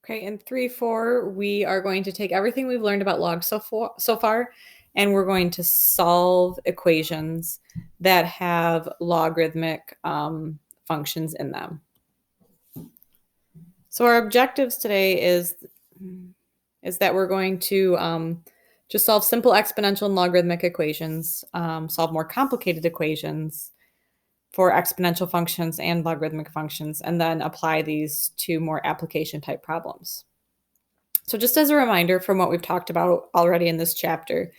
Okay, in 3-4, we are going to take everything we've learned about logs so far, and we're going to solve equations that have logarithmic functions in them. So our objectives today is that we're going to just solve simple exponential and logarithmic equations, solve more complicated equations for exponential functions and logarithmic functions, and then apply these to more application type problems. So just as a reminder from what we've talked about already in this chapter,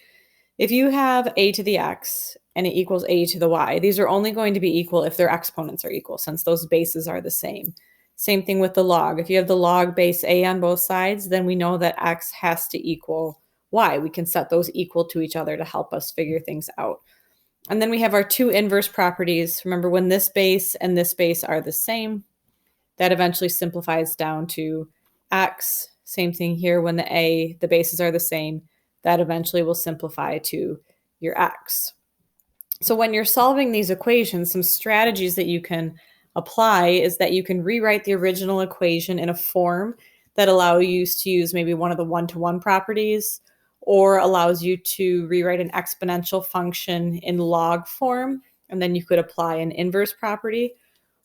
if you have a to the x and it equals a to the y, these are only going to be equal if their exponents are equal, since those bases are the same. Same thing with the log. If you have the log base a on both sides, then we know that x has to equal y. We can set those equal to each other to help us figure things out. And then we have our two inverse properties. Remember, when this base and this base are the same, that eventually simplifies down to x. Same thing here, when the bases are the same, that eventually will simplify to your x. So when you're solving these equations, some strategies that you can apply is that you can rewrite the original equation in a form that allows you to use maybe one of the one-to-one properties, or allows you to rewrite an exponential function in log form, and then you could apply an inverse property.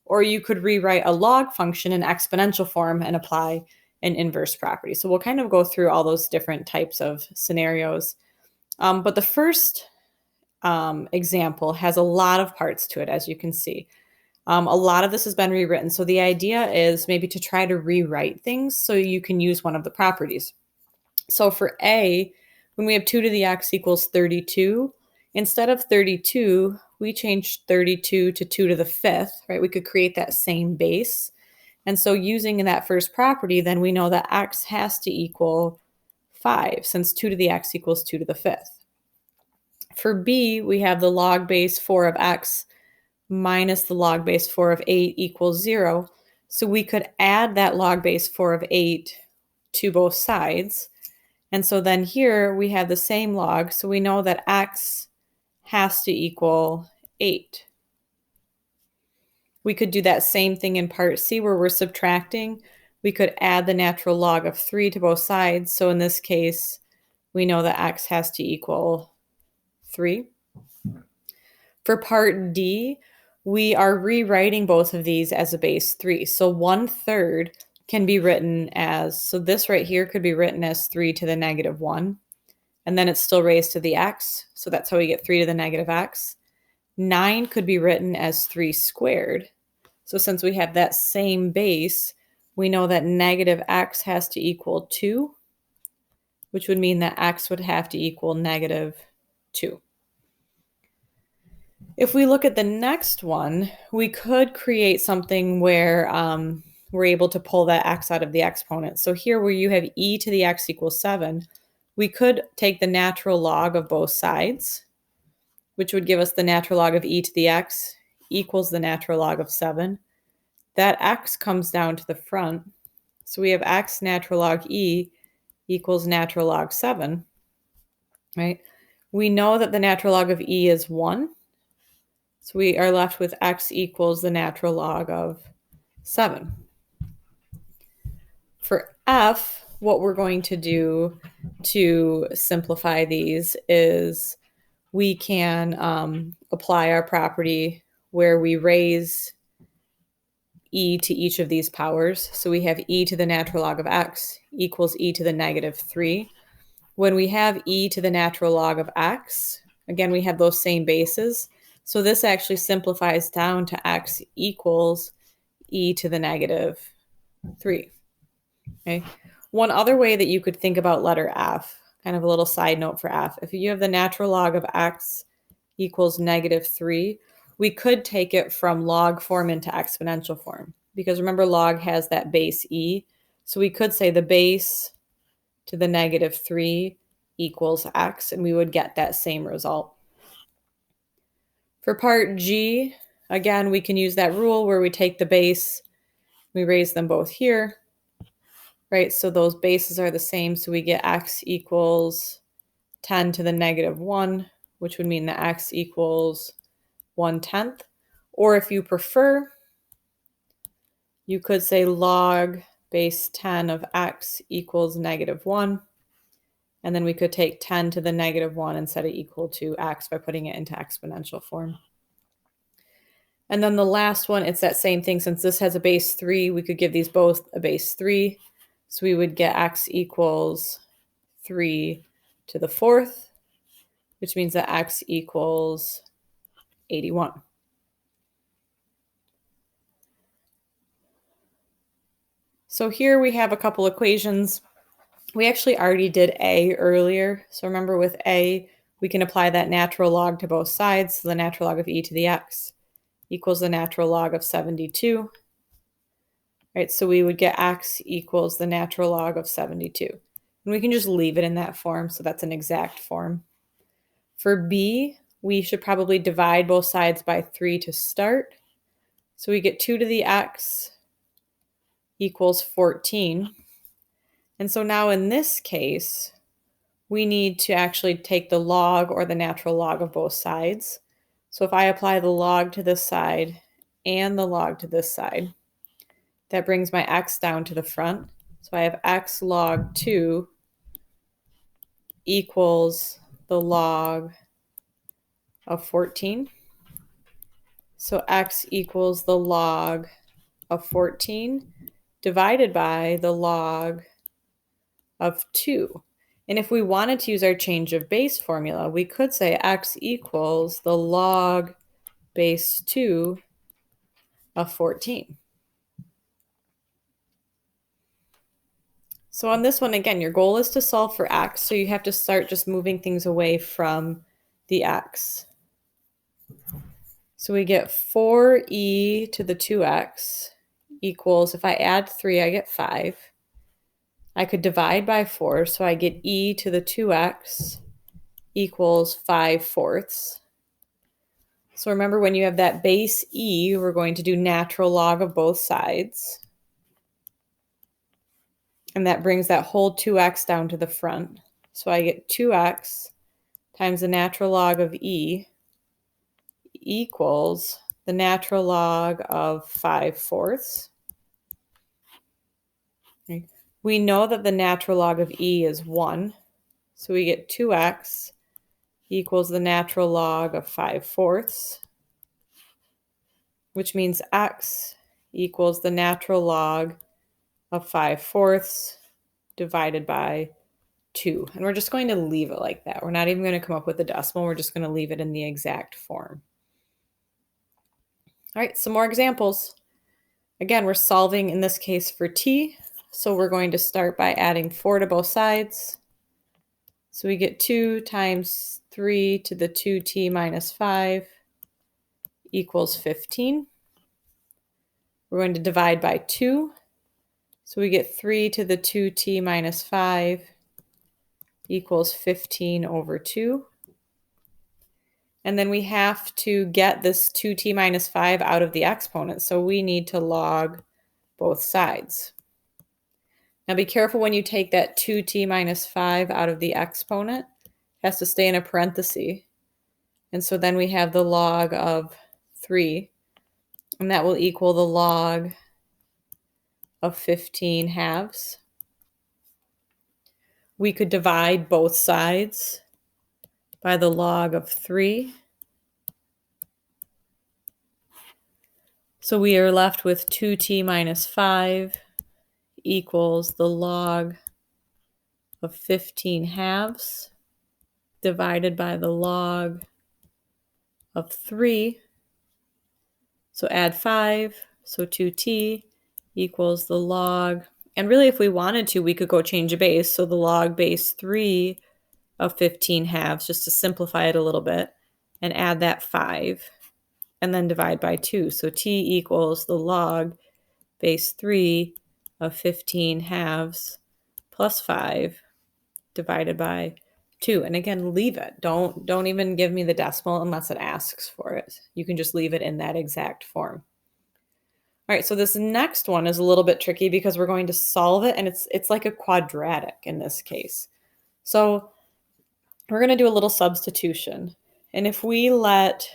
Or you could rewrite a log function in exponential form and apply an inverse property. So we'll kind of go through all those different types of scenarios. But the first example has a lot of parts to it, as you can see. A lot of this has been rewritten. So the idea is maybe to try to rewrite things so you can use one of the properties. So for A, when we have 2 to the x equals 32, instead of 32, we changed 32 to 2 to the 5th, right? We could create that same base. And so using that first property, then we know that x has to equal 5, since 2 to the x equals 2 to the 5th. For B, we have the log base 4 of x minus the log base 4 of 8 equals 0. So we could add that log base 4 of 8 to both sides. And so then here we have the same log, so we know that x has to equal 8. We could do that same thing in part C where we're subtracting. We could add the natural log of 3 to both sides. So in this case, we know that x has to equal 3. For part D, we are rewriting both of these as a base 3. So 1/3 can be written as, so this right here could be written as 3 to the negative 1. And then it's still raised to the x. So that's how we get 3 to the negative x. 9 could be written as 3 squared. So since we have that same base, we know that negative x has to equal 2, which would mean that x would have to equal negative 2. If we look at the next one, we could create something where we're able to pull that x out of the exponent. So here where you have e to the x equals 7, we could take the natural log of both sides, which would give us the natural log of e to the x equals the natural log of 7. That x comes down to the front. So we have x natural log e equals natural log 7, right? We know that the natural log of e is 1. So we are left with x equals the natural log of 7. For f, what we're going to do to simplify these is we can apply our property where we raise e to each of these powers. So we have e to the natural log of x equals e to the negative 3. When we have e to the natural log of x, again, we have those same bases. So this actually simplifies down to x equals e to the negative 3. Okay. One other way that you could think about letter f, kind of a little side note for f, if you have the natural log of x equals negative 3, we could take it from log form into exponential form, because remember log has that base e. So we could say the base to the negative 3 equals x, and we would get that same result. For part G, again, we can use that rule where we take the base, we raise them both here, right? So those bases are the same, so we get x equals 10 to the negative 1, which would mean that x equals 1/10. Or if you prefer, you could say log base 10 of x equals negative 1. And then we could take 10 to the negative 1 and set it equal to x by putting it into exponential form. And then the last one, it's that same thing. Since this has a base 3, we could give these both a base 3. So we would get x equals 3 to the 4th, which means that x equals 81. So here we have a couple equations. We actually already did a earlier. So remember with a, we can apply that natural log to both sides. So the natural log of e to the x equals the natural log of 72. Right, so we would get x equals the natural log of 72. And we can just leave it in that form, so that's an exact form. For b, we should probably divide both sides by 3 to start. So we get 2 to the x equals 14. And so now in this case, we need to actually take the log or the natural log of both sides. So if I apply the log to this side and the log to this side, that brings my x down to the front. So I have x log 2 equals the log of 14. So x equals the log of 14 divided by the log of 2. And if we wanted to use our change of base formula, we could say x equals the log base 2 of 14. So on this one, again, your goal is to solve for x, so you have to start just moving things away from the x. So we get 4e to the 2x equals, if I add 3, I get 5. I could divide by 4, so I get e to the 2x equals 5/4. So remember, when you have that base e, we're going to do natural log of both sides. And that brings that whole 2x down to the front. So I get 2x times the natural log of e equals the natural log of 5/4. Okay. We know that the natural log of e is 1. So we get 2x equals the natural log of 5/4, which means x equals the natural log of 5/4 divided by 2. And we're just going to leave it like that. We're not even going to come up with a decimal. We're just going to leave it in the exact form. All right, some more examples. Again, we're solving in this case for t. So we're going to start by adding 4 to both sides. So we get 2 times 3 to the 2t minus 5 equals 15. We're going to divide by 2. So we get 3 to the 2t minus 5 equals 15 over 2. And then we have to get this 2t minus 5 out of the exponent. So we need to log both sides. Now be careful when you take that 2t minus 5 out of the exponent. It has to stay in a parenthesis. And so then we have the log of 3. And that will equal the log of 15 halves. We could divide both sides by the log of 3. So we are left with 2t minus 5 equals the log of 15 halves divided by the log of 3. So add 5, so 2t equals the log. And really, if we wanted to, we could go change a base. So the log base 3 of 15 halves, just to simplify it a little bit, and add that 5, and then divide by 2. So t equals the log base 3 of 15 halves plus 5 divided by 2. And again, leave it. Don't even give me the decimal unless it asks for it. You can just leave it in that exact form. All right, so this next one is a little bit tricky because we're going to solve it, and it's like a quadratic in this case. So we're going to do a little substitution. And if we let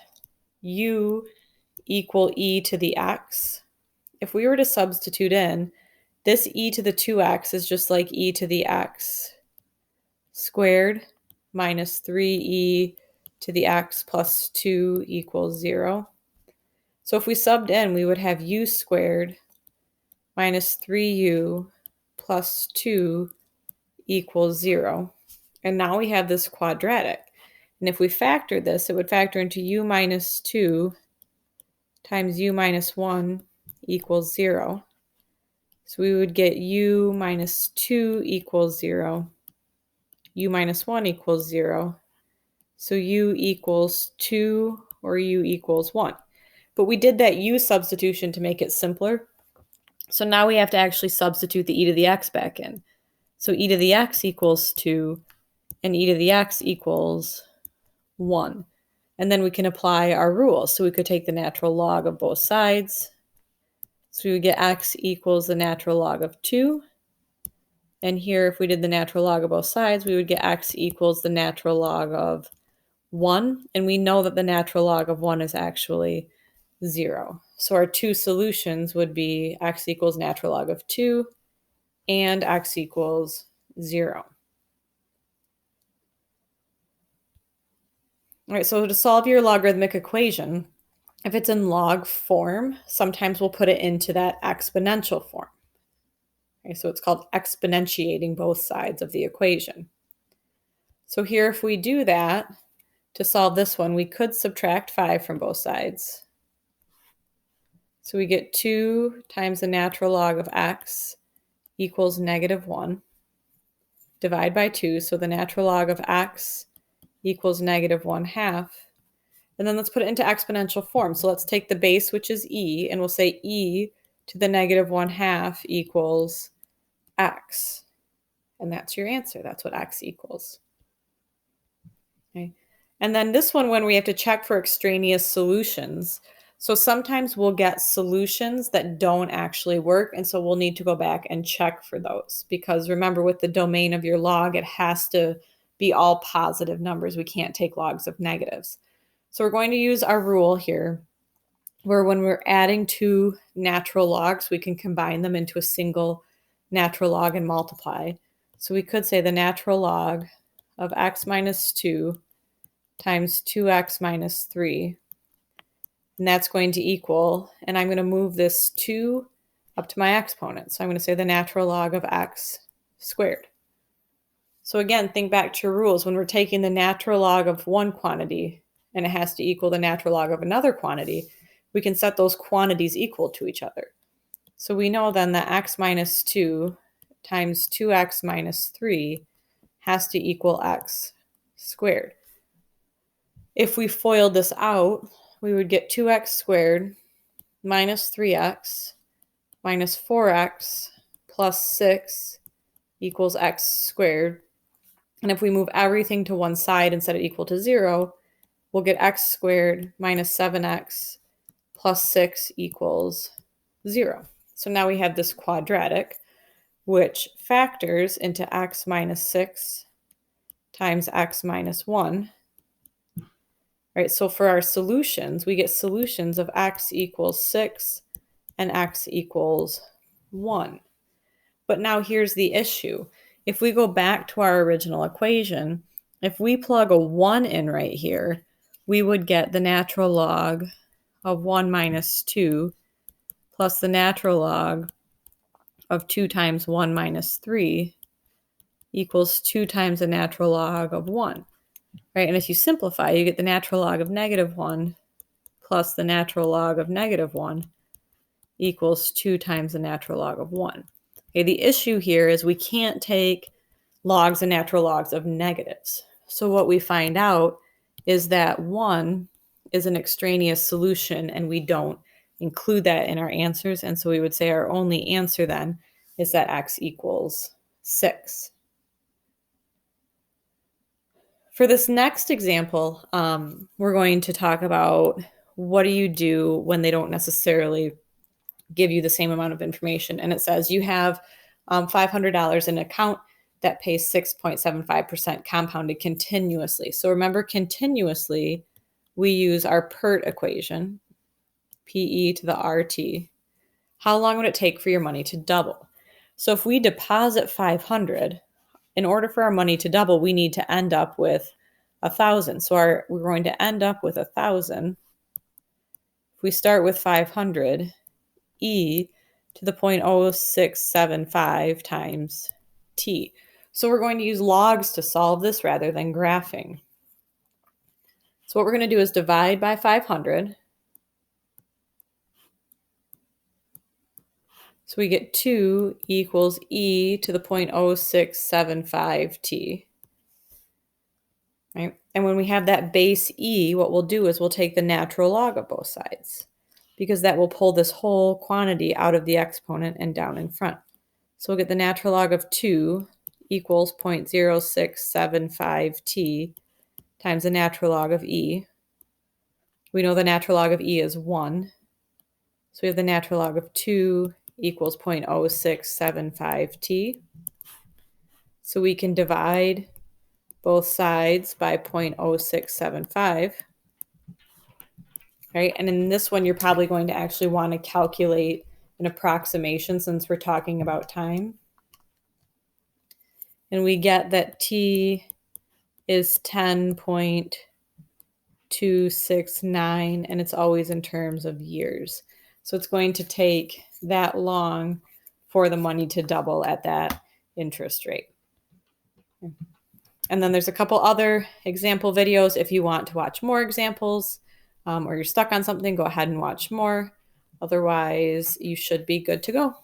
u equal e to the x, if we were to substitute in, This e to the 2x is just like e to the x squared minus 3e to the x plus 2 equals 0. So if we subbed in, we would have u squared minus 3u plus 2 equals 0. And now we have this quadratic. And if we factor this, it would factor into u minus 2 times u minus 1 equals 0. So we would get u minus 2 equals 0. U minus 1 equals 0. So u equals 2 or u equals 1. But we did that u substitution to make it simpler. So now we have to actually substitute the e to the x back in. So e to the x equals 2 and e to the x equals 1. And then we can apply our rules. So we could take the natural log of both sides. So we would get x equals the natural log of 2. And here, if we did the natural log of both sides, we would get x equals the natural log of 1. And we know that the natural log of 1 is actually 0. So our two solutions would be x equals natural log of 2 and x equals 0. All right, so to solve your logarithmic equation, if it's in log form, sometimes we'll put it into that exponential form. Okay, so it's called exponentiating both sides of the equation. So here, if we do that, to solve this one, we could subtract 5 from both sides. So we get 2 times the natural log of x equals negative 1. Divide by 2, so the natural log of x equals negative 1/2. And then let's put it into exponential form. So let's take the base, which is e, and we'll say e to the negative 1/2 equals x. And that's your answer. That's what x equals. Okay. And then this one, when we have to check for extraneous solutions. So sometimes we'll get solutions that don't actually work. And so we'll need to go back and check for those. Because remember, with the domain of your log, it has to be all positive numbers. We can't take logs of negatives. So we're going to use our rule here, where when we're adding two natural logs, we can combine them into a single natural log and multiply. So we could say the natural log of x minus 2 times 2x minus 3. And that's going to equal, and I'm going to move this 2 up to my exponent. So I'm going to say the natural log of x squared. So again, think back to your rules. When we're taking the natural log of one quantity and it has to equal the natural log of another quantity, we can set those quantities equal to each other. So we know then that x minus 2 times 2x minus 3 has to equal x squared. If we FOILed this out, we would get 2x squared minus 3x minus 4x plus 6 equals x squared. And if we move everything to one side and set it equal to 0, we'll get x squared minus 7x plus 6 equals 0. So now we have this quadratic, which factors into x minus 6 times x minus 1. Right, so for our solutions, we get solutions of x equals 6 and x equals 1. But now here's the issue. If we go back to our original equation, if we plug a 1 in right here, we would get the natural log of 1 minus 2 plus the natural log of 2 times 1 minus 3 equals 2 times the natural log of 1. Right? And if you simplify, you get the natural log of negative 1 plus the natural log of negative 1 equals 2 times the natural log of 1. Okay, the issue here is we can't take logs and natural logs of negatives. So what we find out is that 1 is an extraneous solution, and we don't include that in our answers. And so we would say our only answer then is that x equals 6. For this next example, we're going to talk about what do you do when they don't necessarily give you the same amount of information. And it says you have $500 in an account that pays 6.75% compounded continuously. So remember, continuously, we use our PERT equation, PE to the RT. How long would it take for your money to double? So if we deposit 500, in order for our money to double, we need to end up with 1,000. So we're going to end up with 1,000. If we start with 500, e to the 0.0675 times t. So we're going to use logs to solve this rather than graphing. So what we're going to do is divide by 500. So we get 2 equals e to the 0.0675 t. Right? And when we have that base e, what we'll do is we'll take the natural log of both sides, because that will pull this whole quantity out of the exponent and down in front. So we'll get the natural log of 2 equals 0.0675 t times the natural log of e. We know the natural log of e is 1. So we have the natural log of 2 equals 0.0675 t. So we can divide both sides by 0.0675. Right? And in this one, you're probably going to actually want to calculate an approximation since we're talking about time. And we get that t is 10.269, and it's always in terms of years. So it's going to take that long for the money to double at that interest rate. And then there's a couple other example videos. If you want to watch more examples or you're stuck on something, go ahead and watch more. Otherwise, you should be good to go.